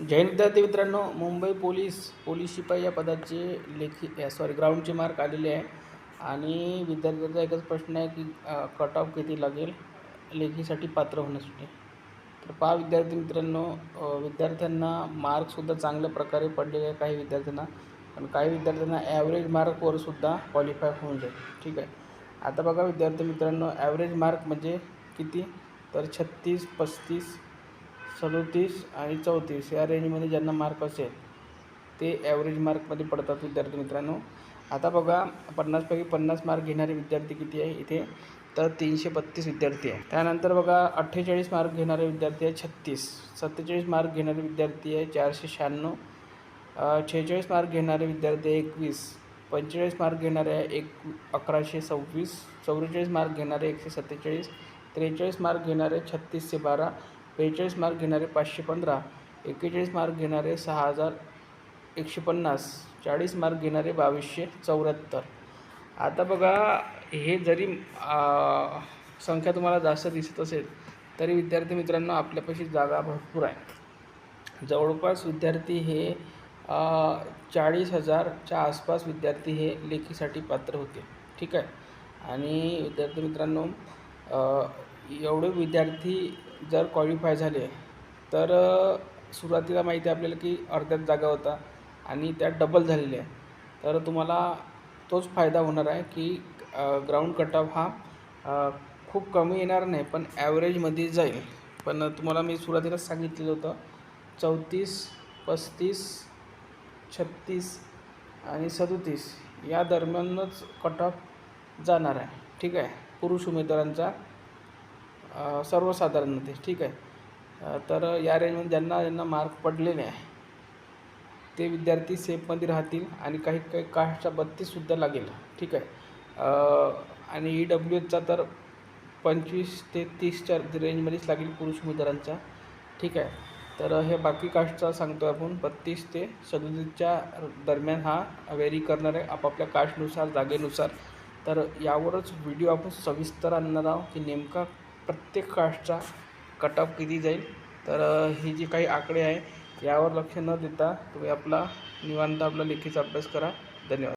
जय हिंद विद्यार्थी मित्रांनो, मुंबई पोलीस शिपाई या पदाचे ग्राउंडचे मार्क आलेले आहे आणि विद्यार्थ्यांचा एकच प्रश्न आहे की कट ऑफ किती लागेल लेखीसाठी पात्र होण्यासाठी. तर पहा विद्यार्थी मित्रांनो, विद्यार्थ्यांना मार्कसुद्धा चांगल्या प्रकारे पडलेले आहे काही विद्यार्थ्यांना, पण काही विद्यार्थ्यांना ॲव्हरेज मार्कवर सुद्धा क्वालिफाय होऊन जाईल. ठीक आहे. आता बघा विद्यार्थी मित्रांनो, ॲव्हरेज मार्क म्हणजे किती, तर 36, 35, 37 आणि 34 या रेंजमध्ये ज्यांना मार्क असेल ते ॲव्हरेज मार्कमध्ये पडतात विद्यार्थी मित्रांनो. आता बघा 50पैकी 50 मार्क घेणारे विद्यार्थी किती आहे इथे, तर 332 विद्यार्थी आहे. त्यानंतर बघा 48 मार्क घेणारे विद्यार्थी आहे 36, 47 मार्क घेणारे विद्यार्थी आहे 496, 46 मार्क घेणारे विद्यार्थी आहे 21, 45 मार्क घेणारे आहे 1126, 44 मार्क घेणारे 147, 43 मार्क घेणारे 3612, 45 मार्क घेणारे 515, 41 मार्क घेणारे 6150, 40 मार्क घेणारे 2274. आता बघा हे जरी संख्या तुम्हाला जास्त दिसत असेल तरी विद्यार्थी मित्रांनो आपल्यापाशी जागा भरपूर आहे. जवळपास विद्यार्थी हे 40,000च्या आसपास विद्यार्थी हे लेखीसाठी पात्र होते. ठीक आहे. आणि विद्यार्थी मित्रांनो, एवढे विद्यार्थी जर क्वालिफाय झाले तर सुरुवातीला माहिती आहे आपल्याला की अर्ध्याच जागा होता आणि त्या डबल झालेल्या आहे. तर तुम्हाला तोच फायदा होणार आहे की ग्राउंड कट ऑफ हा खूप कमी येणार नाही, पण ॲव्हरेजमध्ये जाईल. पण तुम्हाला मी सुरुवातीलाच सांगितलेलं होतं 34, 35, 36 आणि 37 या दरम्यानच कट ऑफ जाणार आहे. ठीक आहे, पुरुष उमेदवारांचा सर्वसाधारणते. ठीक आहे. तर या रेंजमध्ये ज्यांना मार्क पडलेले आहे ते विद्यार्थी सेफमध्ये राहतील आणि काही कास्टचा 32सुद्धा लागेल. ठीक आहे. आणि EWSचा तर 25 ते 30च्या रेंजमध्येच लागेल पुरुष उमेदवारांचा. ठीक आहे. तर हे बाकी कास्टचा सांगतो आपण 32 ते 37च्या दरम्यान हा व्हेरी करणार आहे आपापल्या कास्टनुसार, जागेनुसार. तर यावरच व्हिडिओ आपण सविस्तर आणणार आहोत की नेमका प्रत्येक कास्टचा कट ऑफ किती जाईल. तर ही जी काही आकडे आहे यावर लक्ष न देता तुम्ही आपला निवांत आपला लेखीचा अभ्यास करा. धन्यवाद.